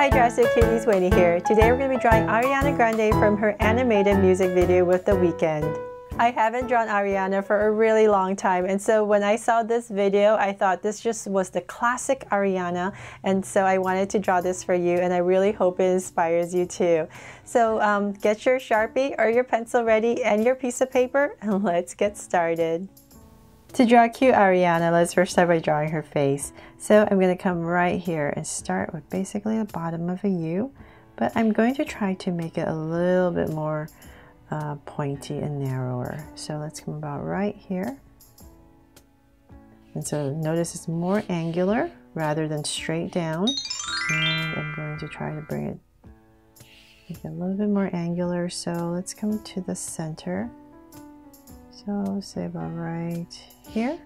Hi Drastic Cuties, Winnie here. Today we're going to be drawing Ariana Grande from her animated music video with The Weeknd. I haven't drawn Ariana for a really long time, and so when I saw this video I thought this just was the classic Ariana, and so I wanted to draw this for you, and I really hope it inspires you too. So get your Sharpie or your pencil ready and your piece of paper, and let's get started. To draw cute Ariana, let's first start by drawing her face. So I'm going to come right here and start with basically the bottom of a U, but I'm going to try to make it a little bit more pointy and narrower. So let's come about right here. And so notice it's more angular rather than straight down. And I'm going to try to bring it, make it a little bit more angular. So let's come to the center. So say about right here,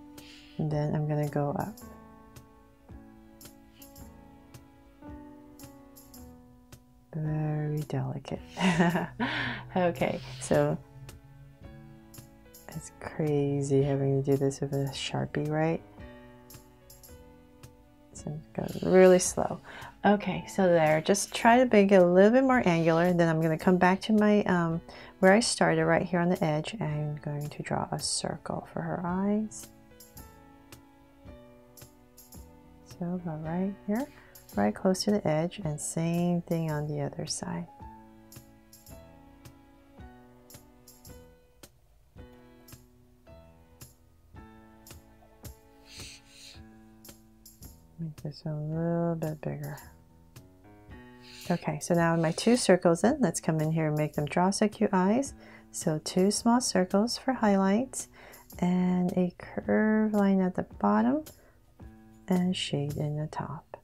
and then I'm gonna go up. Very delicate. Okay, so it's crazy having to do this with a Sharpie, right? So it goes really slow. Okay, so there, just try to make it a little bit more angular, and then I'm going to come back to my where I started right here on the edge, and I'm going to draw a circle for her eyes. So about right here, right close to the edge, and same thing on the other side. Make this a little bit bigger. Okay, so now my two circles in, let's come in here and make them draw so cute eyes. So two small circles for highlights and a curved line at the bottom and shade in the top.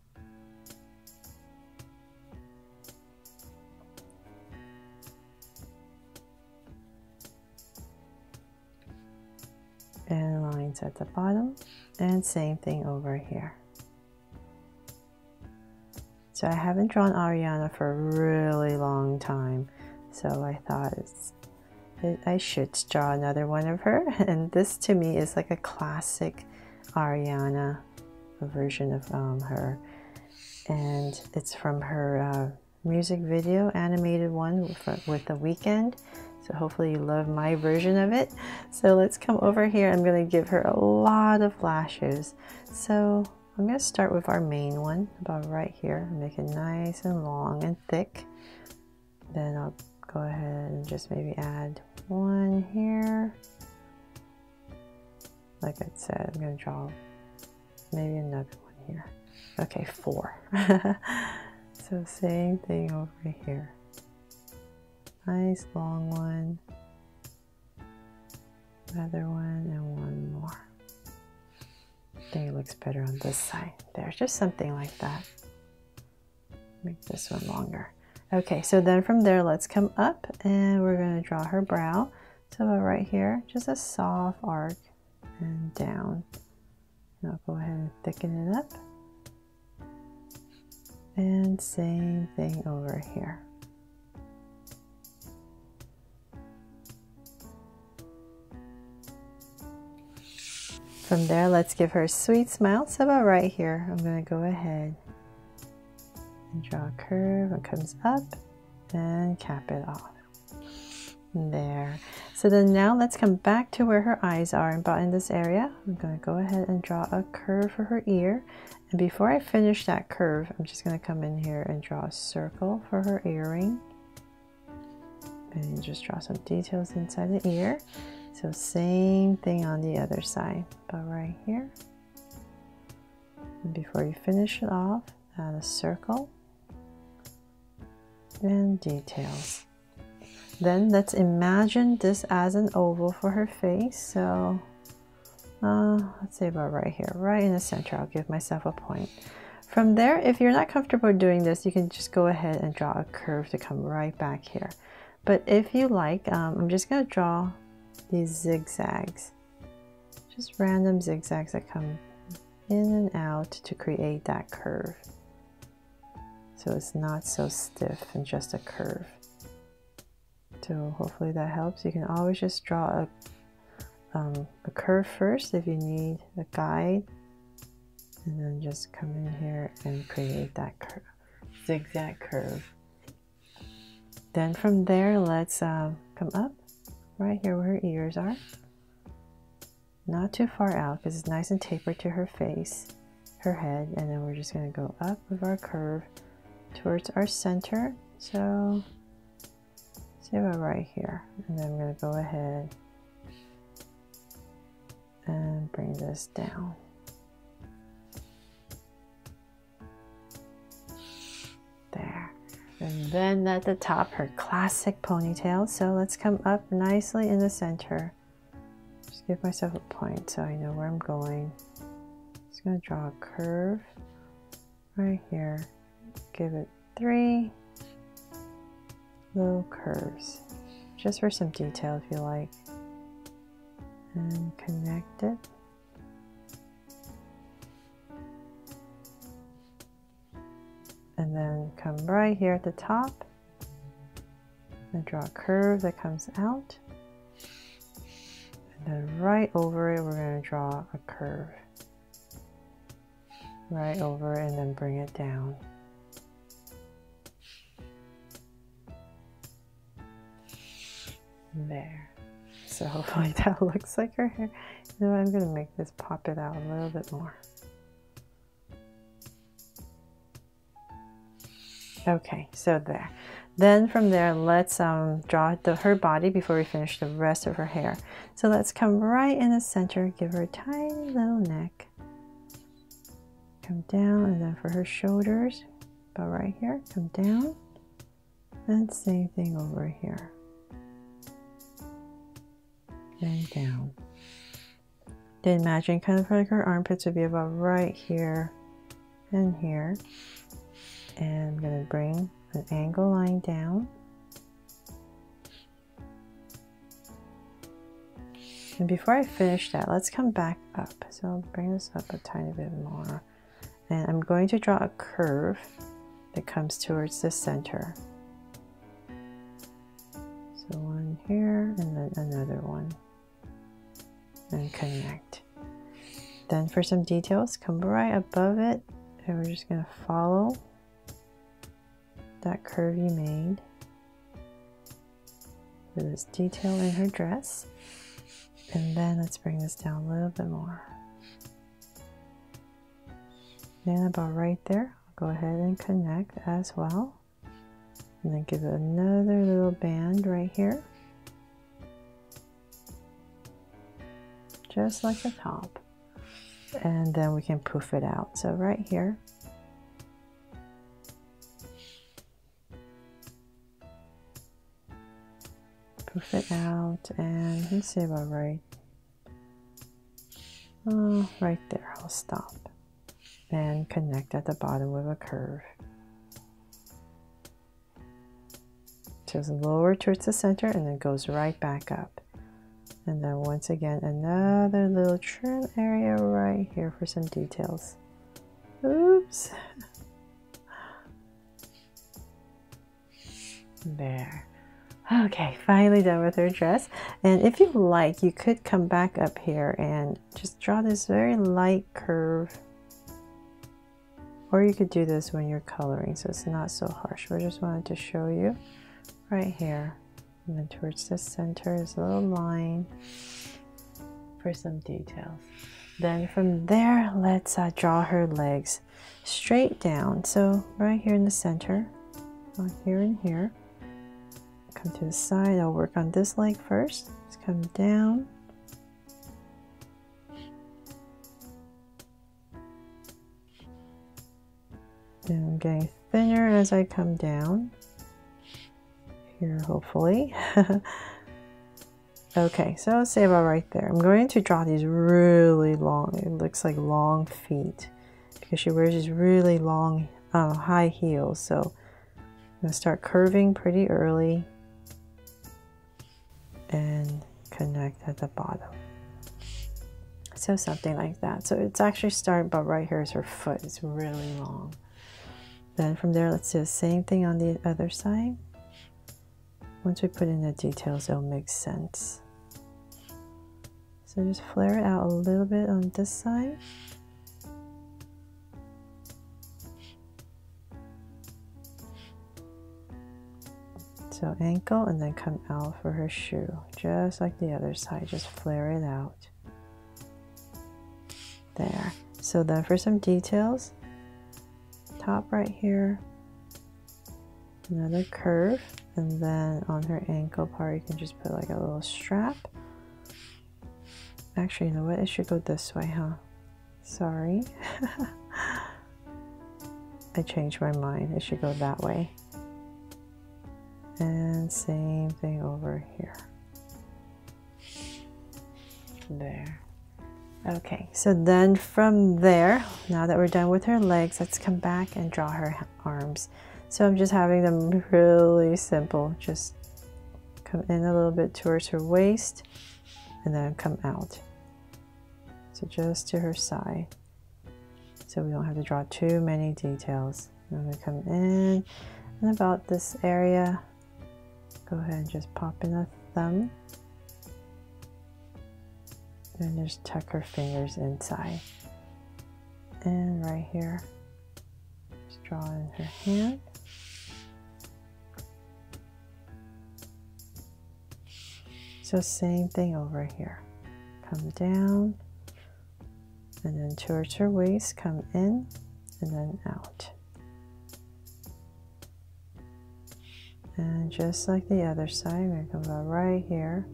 And lines at the bottom, and same thing over here. So I haven't drawn Ariana for a really long time, so I thought I should draw another one of her, and this to me is like a classic Ariana version of her, and it's from her music video, animated one with The Weeknd. So hopefully you love my version of it. So let's come over here. I'm going to give her a lot of lashes. So I'm going to start with our main one about right here. Make it nice and long and thick. Then I'll go ahead and just maybe add one here. Like I said, I'm going to draw maybe another one here. Okay, 4. So same thing over here. Nice long one, another one, and one more. I think it looks better on this side. There's just something like that. Make this one longer. Okay, so then from there, let's come up and we're going to draw her brow. So about right here, just a soft arc and down. And I'll go ahead and thicken it up. And same thing over here. From there, let's give her a sweet smile. So about right here, I'm going to go ahead and draw a curve that comes up and cap it off. There. So then now let's come back to where her eyes are, and about in this area, I'm going to go ahead and draw a curve for her ear. And before I finish that curve, I'm just going to come in here and draw a circle for her earring. And just draw some details inside the ear. So same thing on the other side, about right here. And before you finish it off, add a circle and details. Then let's imagine this as an oval for her face. So let's say about right here, right in the center. I'll give myself a point. From there, if you're not comfortable doing this, you can just go ahead and draw a curve to come right back here. But if you like, I'm just going to draw these zigzags, just random zigzags that come in and out to create that curve, so it's not so stiff and just a curve. So hopefully that helps. You can always just draw a curve first if you need a guide, and then just come in here and create that curve. zigzag curve. Then from there, let's come up right here where her ears are. Not too far out because it's nice and tapered to her face, her head, and then we're just going to go up with our curve towards our center. So say about right here, and then I'm going to go ahead and bring this down. There. And then at the top, her classic ponytail. So let's come up nicely in the center. Just give myself a point so I know where I'm going. Just going to draw a curve right here. Give it 3 little curves, just for some detail if you like. And connect it. And then come right here at the top and draw a curve that comes out. And then right over it, we're going to draw a curve. Right over it and then bring it down. There. So hopefully that looks like her hair. You know what, I'm going to make this pop it out a little bit more. Okay, so there. Then from there, let's draw her body before we finish the rest of her hair. So let's come right in the center, give her a tiny little neck. Come down, and then for her shoulders, about right here, come down. And same thing over here. And down. Then imagine kind of like her armpits would be about right here and here. And I'm going to bring an angle line down. And before I finish that, let's come back up. So I'll bring this up a tiny bit more. And I'm going to draw a curve that comes towards the center. So one here and then another one. And connect. Then for some details, come right above it. And we're just going to follow that curve you made for this detail in her dress. And then let's bring this down a little bit more. Then about right there, I'll go ahead and connect as well. And then give it another little band right here. Just like the top. And then we can poof it out. So right here, poof it out, and let's see about right there. I'll stop and connect at the bottom with a curve. Just lower towards the center and then goes right back up. And then once again, another little trim area right here for some details. Oops. There. Okay, finally done with her dress. And if you like, you could come back up here and just draw this very light curve. Or you could do this when you're coloring, so it's not so harsh. I just wanted to show you right here. And then towards the center is a little line for some details. Then from there, let's draw her legs straight down. So right here in the center, here and here. Come to the side, I'll work on this leg first. Let's come down. And I'm getting thinner as I come down. Here, hopefully. Okay, so let's say about right there. I'm going to draw these really long, it looks like long feet, because she wears these really long high heels. So I'm going to start curving pretty early and connect at the bottom. So something like that. So it's actually starting about right here is her foot. It's really long. Then from there, let's do the same thing on the other side. Once we put in the details, it'll make sense. So just flare it out a little bit on this side. So ankle and then come out for her shoe, just like the other side. Just flare it out. There. So then for some details, top right here, another curve, and then on her ankle part you can just put like a little strap. Actually, you know what? It should go this way, huh? Sorry. I changed my mind. It should go that way. And same thing over here. There. Okay, so then from there, now that we're done with her legs, let's come back and draw her arms. So I'm just having them really simple. Just come in a little bit towards her waist and then come out. So just to her side. So we don't have to draw too many details. I'm going to come in and about this area. Go ahead and just pop in a thumb. And just tuck her fingers inside. And right here, just draw in her hand. So same thing over here. Come down, and then towards her waist, come in, and then out. And just like the other side, I'm going to come about right here.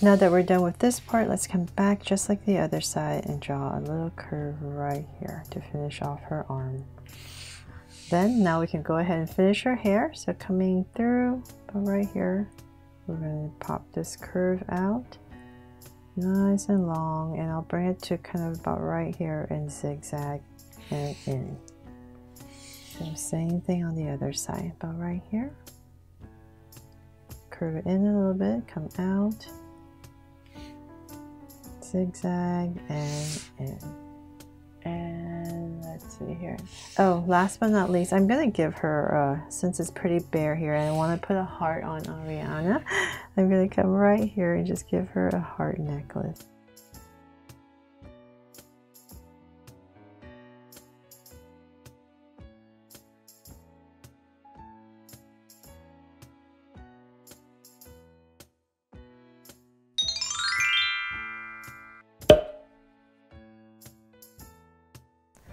Now that we're done with this part, let's come back just like the other side and draw a little curve right here to finish off her arm. Then now we can go ahead and finish her hair. So coming through about right here, we're going to pop this curve out nice and long, and I'll bring it to kind of about right here and zigzag and in. So same thing on the other side, about right here. Curve it in a little bit, come out, zigzag and in. And let's see here. Oh, last but not least, I'm gonna give her, since it's pretty bare here and I want to put a heart on Ariana, I'm gonna come right here and just give her a heart necklace.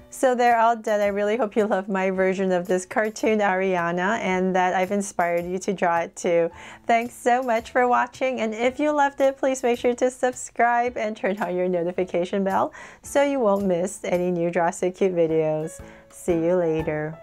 So they're all done. I really hope you love my version of this cartoon Ariana and that I've inspired you to draw it too. Thanks so much for watching, and if you loved it, please make sure to subscribe and turn on your notification bell so you won't miss any new Draw So Cute videos. See you later.